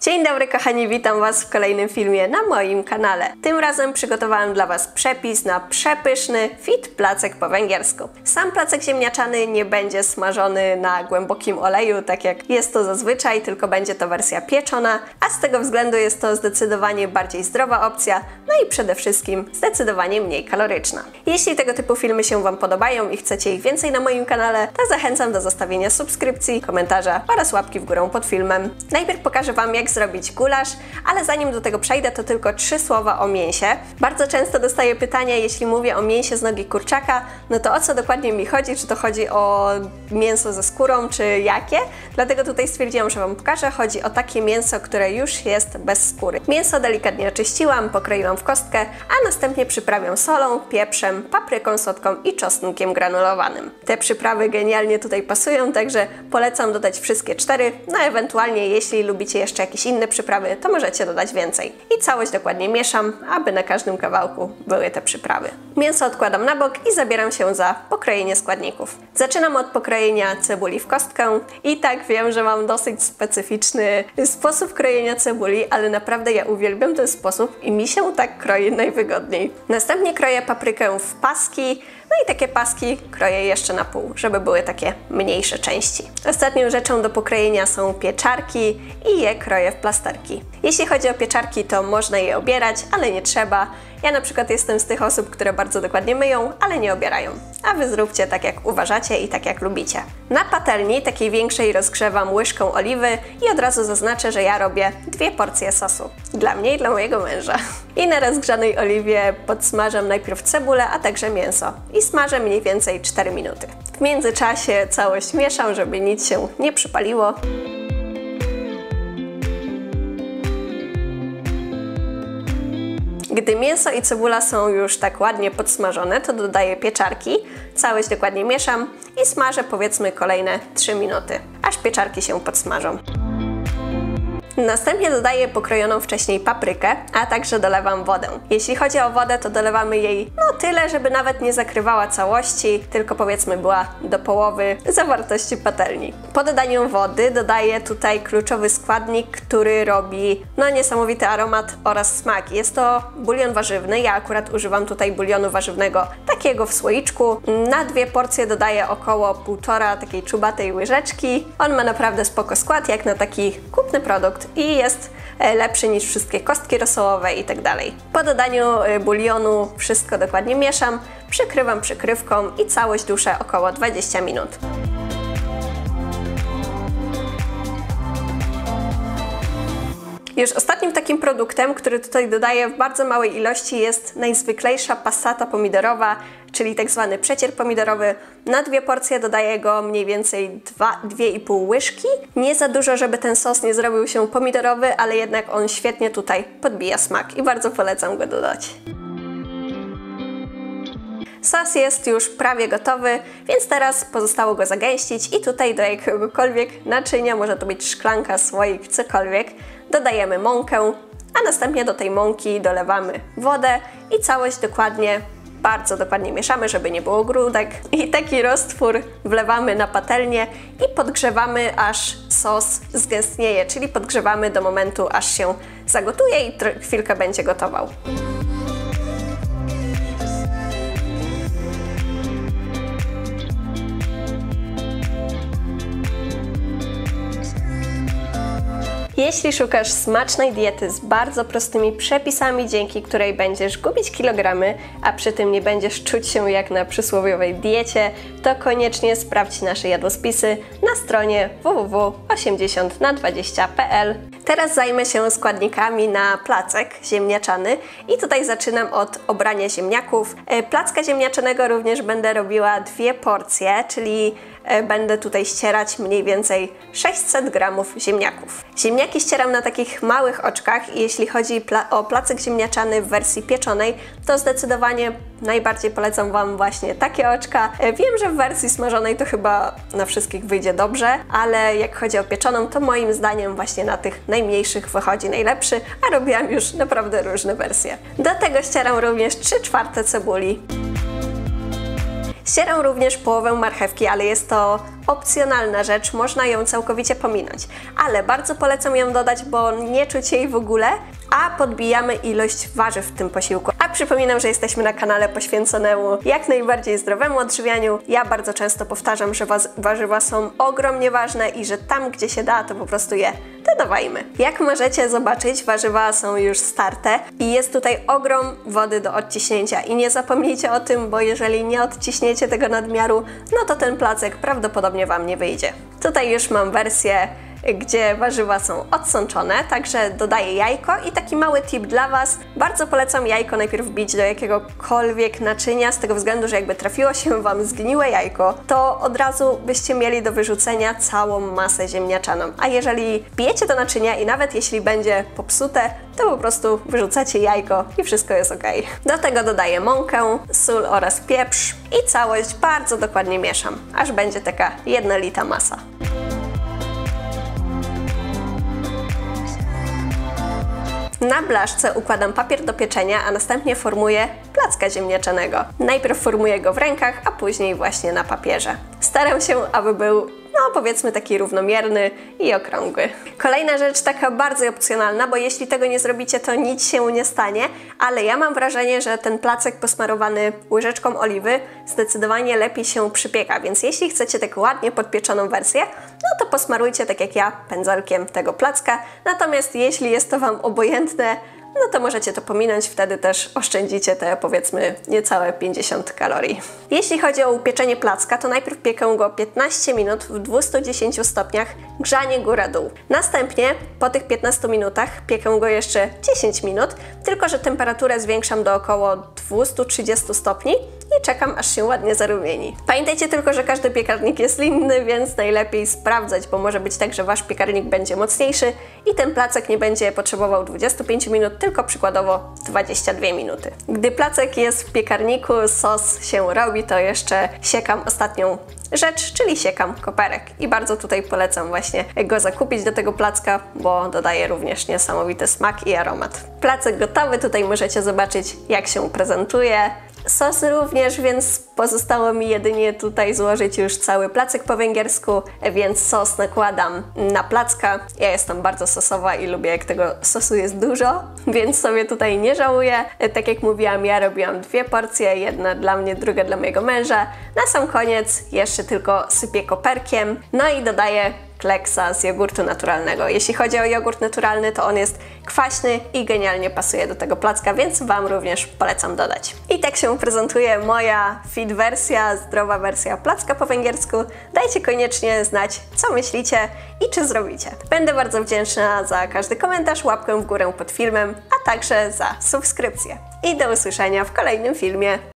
Dzień dobry kochani, witam Was w kolejnym filmie na moim kanale. Tym razem przygotowałam dla Was przepis na przepyszny fit placek po węgiersku. Sam placek ziemniaczany nie będzie smażony na głębokim oleju, tak jak jest to zazwyczaj, tylko będzie to wersja pieczona, a z tego względu jest to zdecydowanie bardziej zdrowa opcja, no i przede wszystkim zdecydowanie mniej kaloryczna. Jeśli tego typu filmy się Wam podobają i chcecie ich więcej na moim kanale, to zachęcam do zostawienia subskrypcji, komentarza oraz łapki w górę pod filmem. Najpierw pokażę Wam, jak zrobić gulasz, ale zanim do tego przejdę, to tylko 3 słowa o mięsie. Bardzo często dostaję pytania, jeśli mówię o mięsie z nogi kurczaka, no to o co dokładnie mi chodzi? Czy to chodzi o mięso ze skórą, czy jakie? Dlatego tutaj stwierdziłam, że Wam pokażę. Chodzi o takie mięso, które już jest bez skóry. Mięso delikatnie oczyściłam, pokroiłam w kostkę, a następnie przyprawiam solą, pieprzem, papryką słodką i czosnkiem granulowanym. Te przyprawy genialnie tutaj pasują, także polecam dodać wszystkie 4, no ewentualnie jeśli lubicie jeszcze jakieś inne przyprawy, to możecie dodać więcej. I całość dokładnie mieszam, aby na każdym kawałku były te przyprawy. Mięso odkładam na bok i zabieram się za pokrojenie składników. Zaczynam od pokrojenia cebuli w kostkę i tak wiem, że mam dosyć specyficzny sposób krojenia cebuli, ale naprawdę ja uwielbiam ten sposób i mi się tak kroi najwygodniej. Następnie kroję paprykę w paski, no i takie paski kroję jeszcze na pół, żeby były takie mniejsze części. Ostatnią rzeczą do pokrojenia są pieczarki i je kroję w plasterki. Jeśli chodzi o pieczarki, to można je obierać, ale nie trzeba. Ja na przykład jestem z tych osób, które bardzo dokładnie myją, ale nie obierają. A Wy zróbcie tak, jak uważacie i tak, jak lubicie. Na patelni, takiej większej, rozgrzewam łyżką oliwy i od razu zaznaczę, że ja robię 2 porcje sosu. Dla mnie i dla mojego męża. I na rozgrzanej oliwie podsmażam najpierw cebulę, a także mięso. I smażę mniej więcej 4 minuty. W międzyczasie całość mieszam, żeby nic się nie przypaliło. Gdy mięso i cebula są już tak ładnie podsmażone, to dodaję pieczarki, całość dokładnie mieszam i smażę powiedzmy kolejne 3 minuty, aż pieczarki się podsmażą. Następnie dodaję pokrojoną wcześniej paprykę, a także dolewam wodę. Jeśli chodzi o wodę, to dolewamy jej tyle, żeby nawet nie zakrywała całości, tylko powiedzmy była do połowy zawartości patelni. Po dodaniu wody dodaję tutaj kluczowy składnik, który robi niesamowity aromat oraz smak. Jest to bulion warzywny, ja akurat używam tutaj bulionu warzywnego takiego w słoiczku. Na 2 porcje dodaję około 1,5 takiej czubatej łyżeczki. On ma naprawdę spoko skład, jak na taki kupny produkt. I jest lepszy niż wszystkie kostki rosołowe i tak dalej. Po dodaniu bulionu wszystko dokładnie mieszam, przykrywam przykrywką i całość duszę około 20 minut. Już ostatnim takim produktem, który tutaj dodaję w bardzo małej ilości, jest najzwyklejsza passata pomidorowa, czyli tak zwany przecier pomidorowy. Na 2 porcje dodaję go mniej więcej 2,5 łyżki. Nie za dużo, żeby ten sos nie zrobił się pomidorowy, ale jednak on świetnie tutaj podbija smak i bardzo polecam go dodać. Sos jest już prawie gotowy, więc teraz pozostało go zagęścić i tutaj do jakiegokolwiek naczynia, może to być szklanka, słoik, cokolwiek, dodajemy mąkę, a następnie do tej mąki dolewamy wodę i całość bardzo dokładnie mieszamy, żeby nie było grudek. I taki roztwór wlewamy na patelnię i podgrzewamy, aż sos zgęstnieje, czyli podgrzewamy do momentu, aż się zagotuje i chwilkę będzie gotował. Jeśli szukasz smacznej diety z bardzo prostymi przepisami, dzięki której będziesz gubić kilogramy, a przy tym nie będziesz czuć się jak na przysłowiowej diecie, to koniecznie sprawdź nasze jadłospisy na stronie www.80na20.pl. Teraz zajmę się składnikami na placek ziemniaczany i tutaj zaczynam od obrania ziemniaków. Placka ziemniaczanego również będę robiła 2 porcje, czyli będę tutaj ścierać mniej więcej 600 gramów ziemniaków. Ziemniaki ścieram na takich małych oczkach i jeśli chodzi o placek ziemniaczany w wersji pieczonej, to zdecydowanie najbardziej polecam Wam właśnie takie oczka. Wiem, że w wersji smażonej to chyba na wszystkich wyjdzie dobrze, ale jak chodzi o pieczoną, to moim zdaniem właśnie na tych najmniejszych wychodzi najlepszy, a robiłam już naprawdę różne wersje. Do tego ścieram również 3/4 cebuli. Ścieram również połowę marchewki, ale jest to opcjonalna rzecz, można ją całkowicie pominąć. Ale bardzo polecam ją dodać, bo nie czuć jej w ogóle, a podbijamy ilość warzyw w tym posiłku. A przypominam, że jesteśmy na kanale poświęconemu jak najbardziej zdrowemu odżywianiu. Ja bardzo często powtarzam, że warzywa są ogromnie ważne i że tam, gdzie się da, to po prostu je dodawajmy. Jak możecie zobaczyć, warzywa są już starte i jest tutaj ogrom wody do odciśnięcia. I nie zapomnijcie o tym, bo jeżeli nie odciśniecie tego nadmiaru, no to ten placek prawdopodobnie Wam nie wyjdzie. Tutaj już mam wersję, gdzie warzywa są odsączone, także dodaję jajko i taki mały tip dla Was. Bardzo polecam jajko najpierw wbić do jakiegokolwiek naczynia, z tego względu, że jakby trafiło się Wam zgniłe jajko, to od razu byście mieli do wyrzucenia całą masę ziemniaczaną. A jeżeli wbijecie do naczynia i nawet jeśli będzie popsute, to po prostu wyrzucacie jajko i wszystko jest ok. Do tego dodaję mąkę, sól oraz pieprz i całość bardzo dokładnie mieszam, aż będzie taka jednolita masa. Na blaszce układam papier do pieczenia, a następnie formuję placka ziemniaczanego. Najpierw formuję go w rękach, a później właśnie na papierze. Staram się, aby był, no powiedzmy, taki równomierny i okrągły. Kolejna rzecz, taka bardzo opcjonalna, bo jeśli tego nie zrobicie, to nic się nie stanie, ale ja mam wrażenie, że ten placek posmarowany łyżeczką oliwy zdecydowanie lepiej się przypieka, więc jeśli chcecie taką ładnie podpieczoną wersję, no to posmarujcie tak jak ja pędzelkiem tego placka, natomiast jeśli jest to Wam obojętne, no to możecie to pominąć, wtedy też oszczędzicie te, powiedzmy, niecałe 50 kalorii. Jeśli chodzi o upieczenie placka, to najpierw piekę go 15 minut w 210 stopniach, grzanie góra-dół. Następnie po tych 15 minutach piekę go jeszcze 10 minut, tylko że temperaturę zwiększam do około 230 stopni i czekam, aż się ładnie zarumieni. Pamiętajcie tylko, że każdy piekarnik jest inny, więc najlepiej sprawdzać, bo może być tak, że Wasz piekarnik będzie mocniejszy i ten placek nie będzie potrzebował 25 minut, tylko przykładowo 22 minuty. Gdy placek jest w piekarniku, sos się robi, to jeszcze siekam ostatnią rzecz, czyli siekam koperek. I bardzo tutaj polecam właśnie go zakupić do tego placka, bo dodaje również niesamowity smak i aromat. Placek gotowy, tutaj możecie zobaczyć, jak się prezentuje. Sos również, więc pozostało mi jedynie tutaj złożyć już cały placek po węgiersku, więc sos nakładam na placka. Ja jestem bardzo sosowa i lubię, jak tego sosu jest dużo, więc sobie tutaj nie żałuję. Tak jak mówiłam, ja robiłam 2 porcje, jedna dla mnie, druga dla mojego męża. Na sam koniec jeszcze tylko sypię koperkiem, no i dodaję kleksa z jogurtu naturalnego. Jeśli chodzi o jogurt naturalny, to on jest kwaśny i genialnie pasuje do tego placka, więc Wam również polecam dodać. I tak się prezentuje moja fit wersja, zdrowa wersja placka po węgiersku. Dajcie koniecznie znać, co myślicie i czy zrobicie. Będę bardzo wdzięczna za każdy komentarz, łapkę w górę pod filmem, a także za subskrypcję. I do usłyszenia w kolejnym filmie.